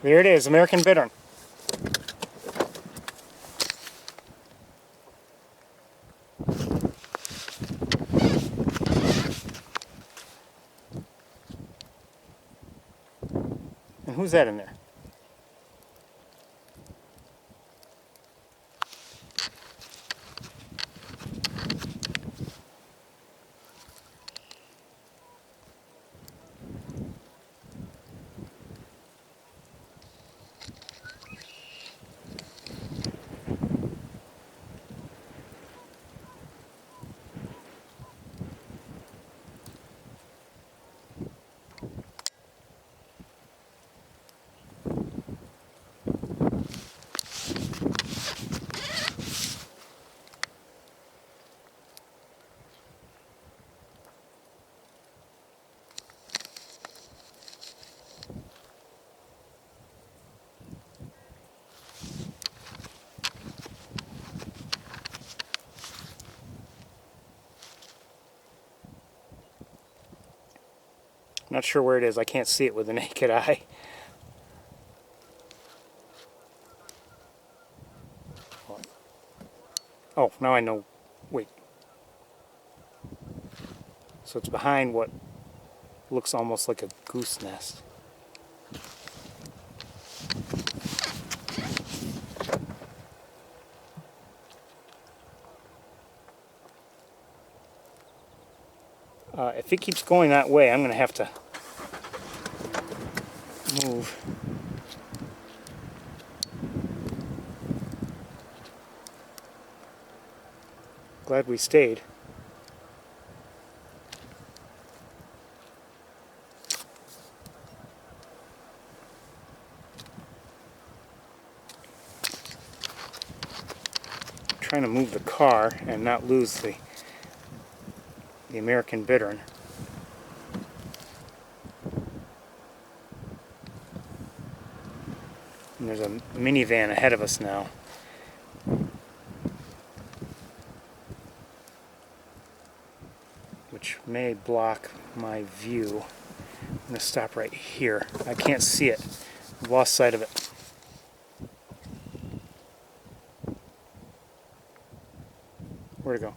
There it is, American Bittern. And who's that in there? Not sure where it is. I can't see it with the naked eye. Oh, now I know. Wait. So it's behind what looks almost like a goose nest. If it keeps going that way, I'm going to have to move. Glad we stayed. I'm trying to move the car and not lose the American Bittern. And there's a minivan ahead of us now. Which may block my view. I'm going to stop right here. I can't see it. I've lost sight of it. Where'd it go?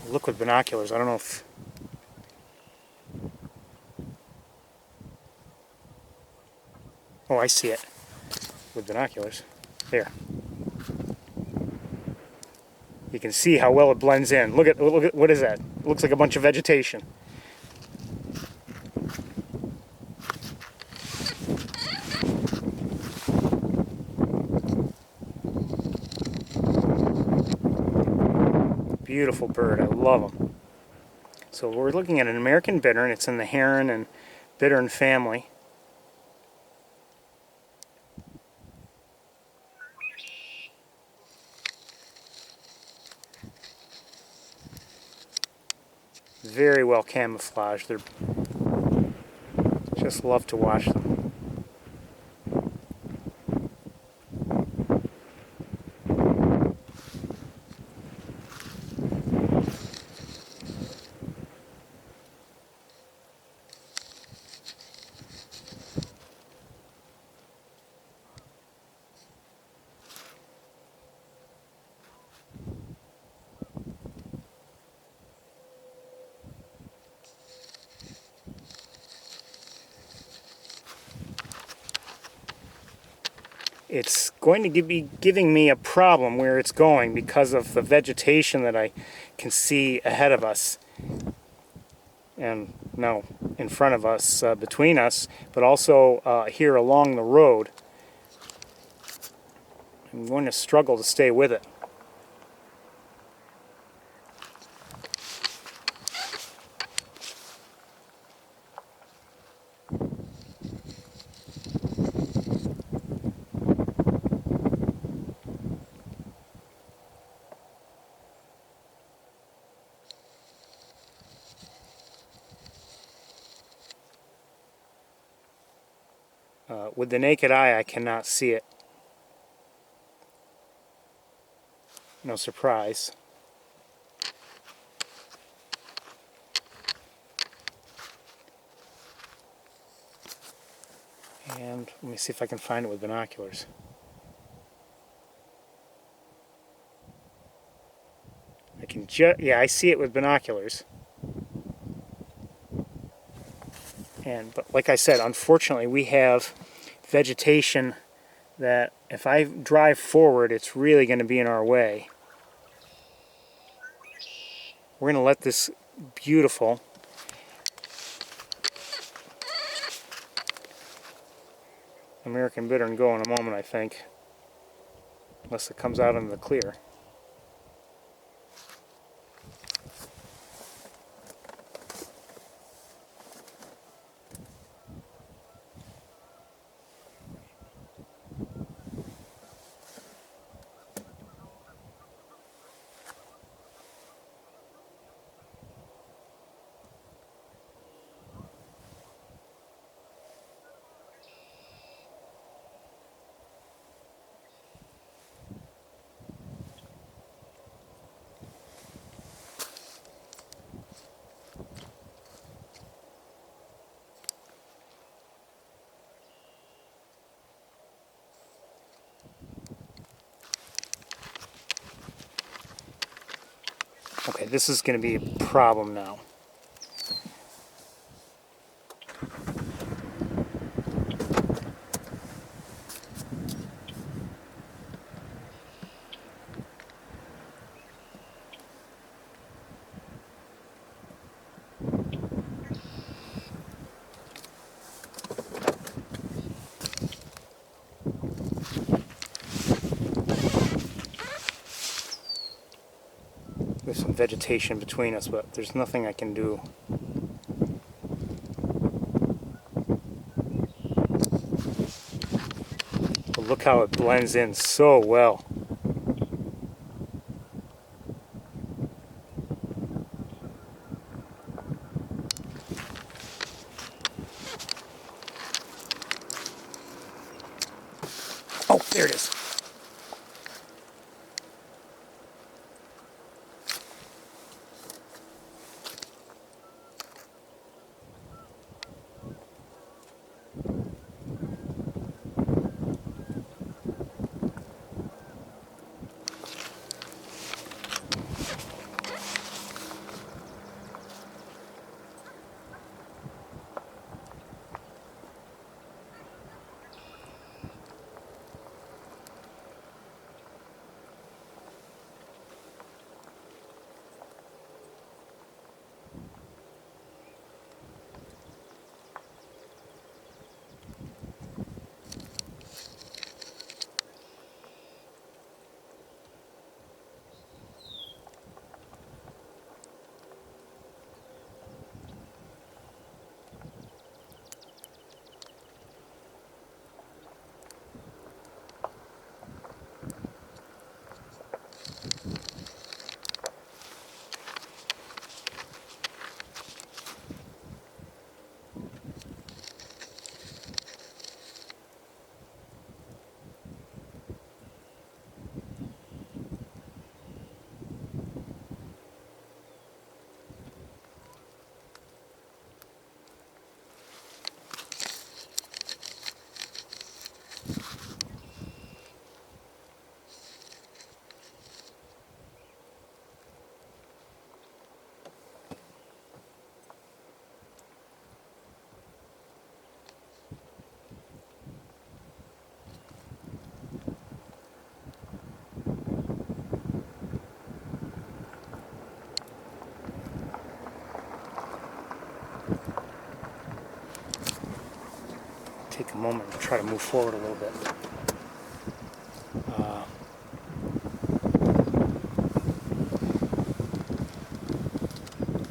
Look with binoculars. I don't know if... Oh, I see it with binoculars. There. You can see how well it blends in. Look at what is that? It looks like a bunch of vegetation. Beautiful bird. I love them. So we're looking at an American Bittern. It's in the heron and bittern family. Very well camouflaged. They're just love to watch them. It's going to be giving me a problem where it's going because of the vegetation that I can see ahead of us and no, in front of us, between us, but also here along the road. I'm going to struggle to stay with it. With the naked eye, I cannot see it. No surprise. And let me see if I can find it with binoculars. I can yeah, I see it with binoculars. But like I said, unfortunately we have vegetation that if I drive forward, it's really going to be in our way. We're going to let this beautiful American Bittern go in a moment, I think, unless it comes out into the clear. Okay, this is going to be a problem now. There's some vegetation between us, but there's nothing I can do. But look how it blends in so well. Oh, there it is. Take a moment to try to move forward a little bit.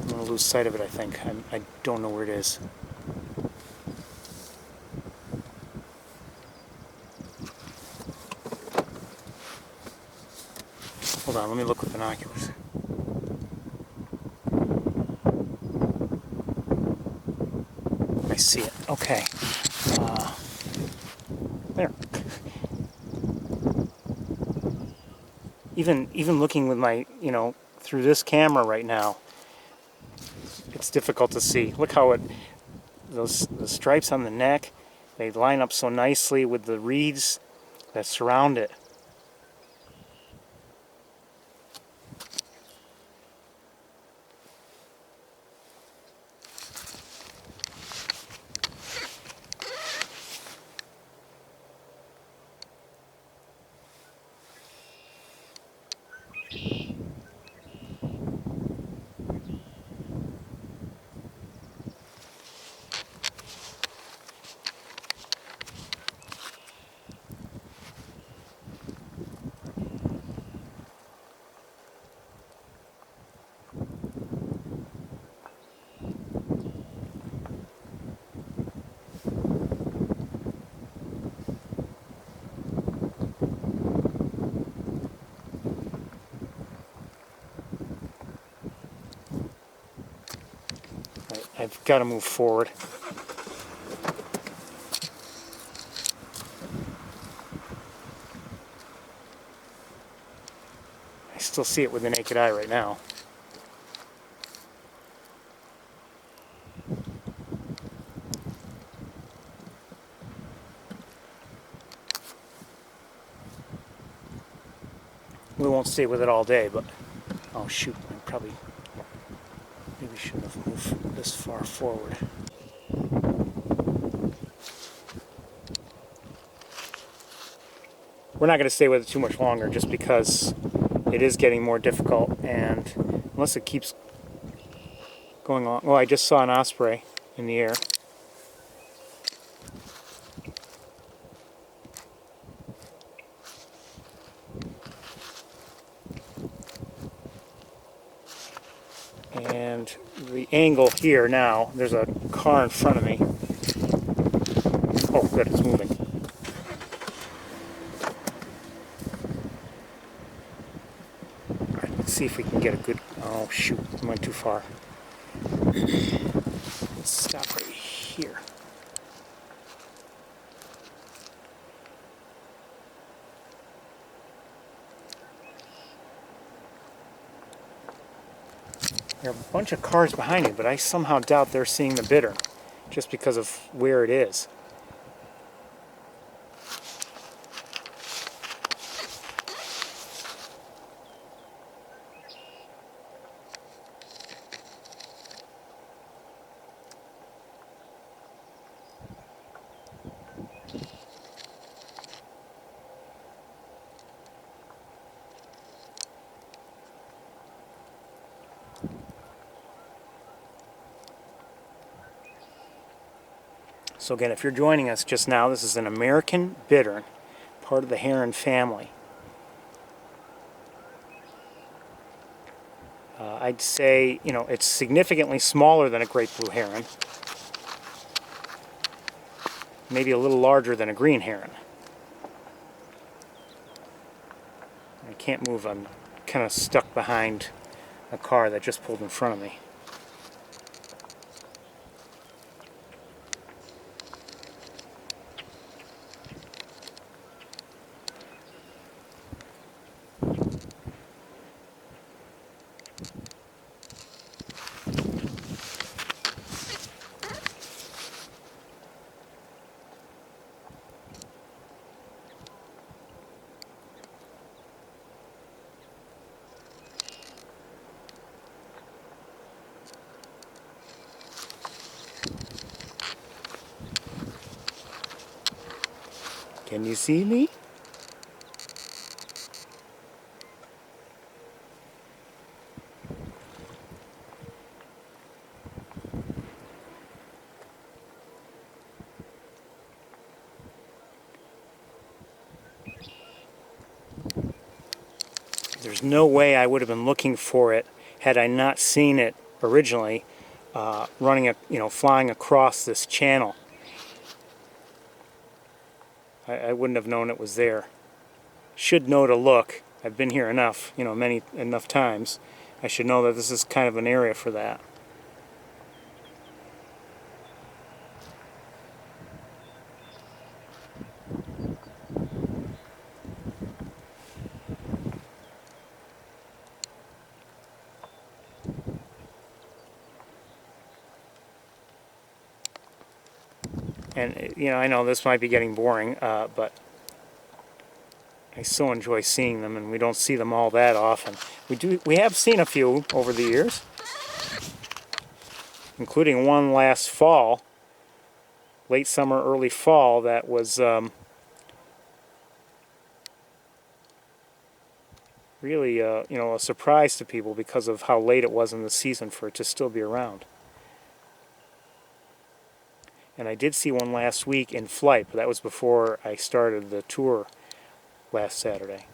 I'm going to lose sight of it, I think. I don't know where it is. Hold on, let me look with binoculars. I see it. Okay. There. Even looking with my, through this camera right now, it's difficult to see. Look how the stripes on the neck, They line up so nicely with the reeds that surround it. I've got to move forward. I still see it with the naked eye right now. We won't stay with it all day, but oh shoot, I maybe shouldn't have moved this far forward. We're not going to stay with it too much longer just because it is getting more difficult, and unless it keeps going on. Well, I just saw an osprey in the air. And the angle here now, there's a car in front of me. Oh good, it's moving. Alright, let's see if we can get a good, oh shoot, I went too far. Let's stop right here. There are a bunch of cars behind me, but I somehow doubt they're seeing the bittern, just because of where it is. So again, if you're joining us just now, this is an American bittern, part of the heron family. I'd say, you know, it's significantly smaller than a great blue heron. Maybe a little larger than a green heron. I can't move, I'm kind of stuck behind a car that just pulled in front of me. Can you see me? There's no way I would have been looking for it had I not seen it originally flying across this channel. I wouldn't have known it was there. Should know to look. I've been here enough, enough times. I should know that this is kind of an area for that. And, you know, I know this might be getting boring, but I so enjoy seeing them, and we don't see them all that often. We have seen a few over the years, including one last fall, late summer, early fall, that was really, you know, a surprise to people because of how late it was in the season for it to still be around. And I did see one last week in flight, but that was before I started the tour last Saturday.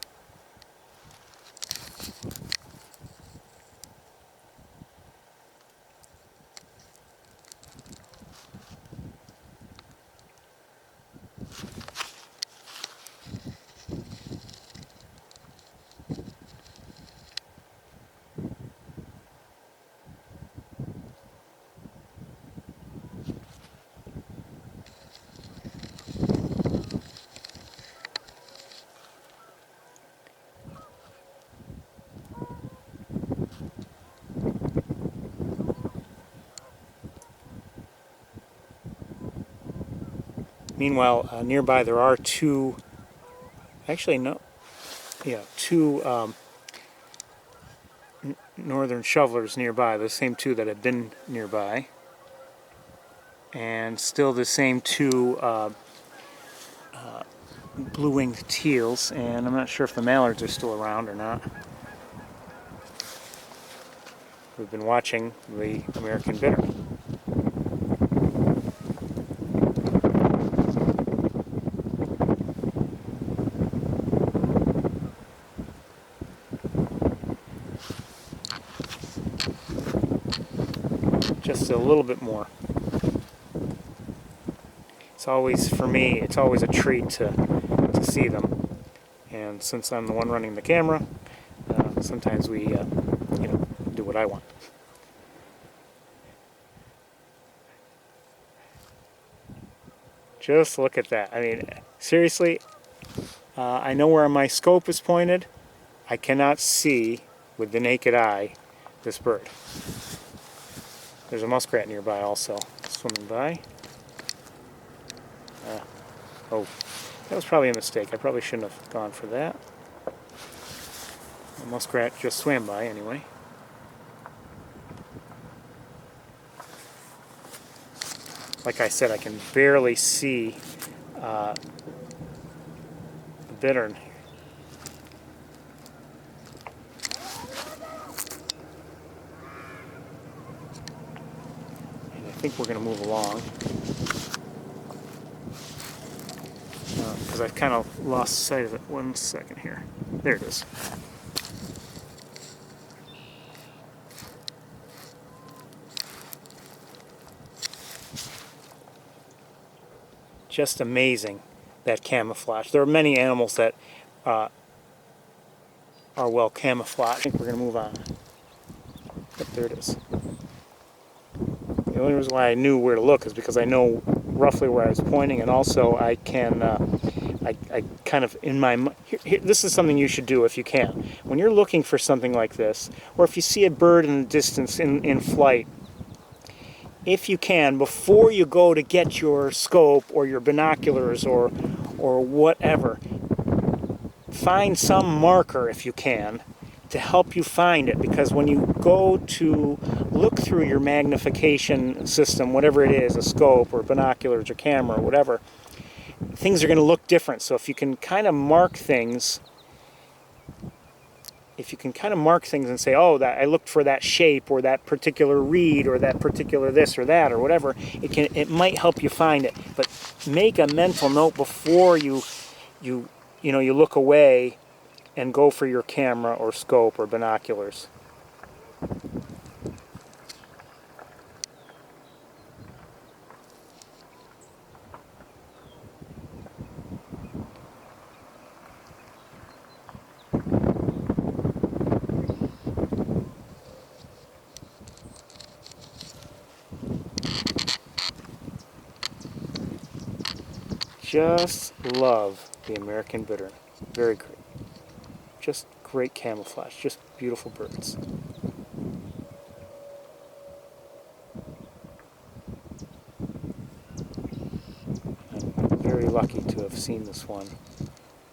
Meanwhile, nearby there are two, actually no, yeah, two northern shovelers nearby, the same two that have been nearby, and still the same two blue-winged teals, and I'm not sure if the mallards are still around or not. We've been watching the American Bittern. Just a little bit more. It's always, for me, it's always a treat to see them. And since I'm the one running the camera, sometimes we, you know, do what I want. Just look at that. I mean, seriously, I know where my scope is pointed. I cannot see with the naked eye this bird. There's a muskrat nearby also, swimming by. Oh, that was probably a mistake. I probably shouldn't have gone for that. The muskrat just swam by anyway. Like I said, I can barely see the bittern. And I think we're going to move along. Because I've kind of lost sight of it. 1 second here. There it is. Just amazing, that camouflage. There are many animals that are well camouflaged. I think we're going to move on. Yep, there it is. The only reason why I knew where to look is because I know roughly where I was pointing, and also I can, I kind of, in my, this is something you should do if you can. When you're looking for something like this, or if you see a bird in the distance in flight, if you can, before you go to get your scope or your binoculars or whatever, find some marker if you can to help you find it, because when you go to look through your magnification system, whatever it is, a scope or binoculars or camera or whatever, things are going to look different. So if you can kind of mark things, and say, oh, that I looked for that shape or that particular reed or that particular this or that or whatever, it might help you find it. But make a mental note before you look away and go for your camera or scope or binoculars. Just love the American Bittern. Very great. Just great camouflage. Just beautiful birds. lucky to have seen this one,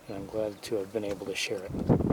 and I'm glad to have been able to share it.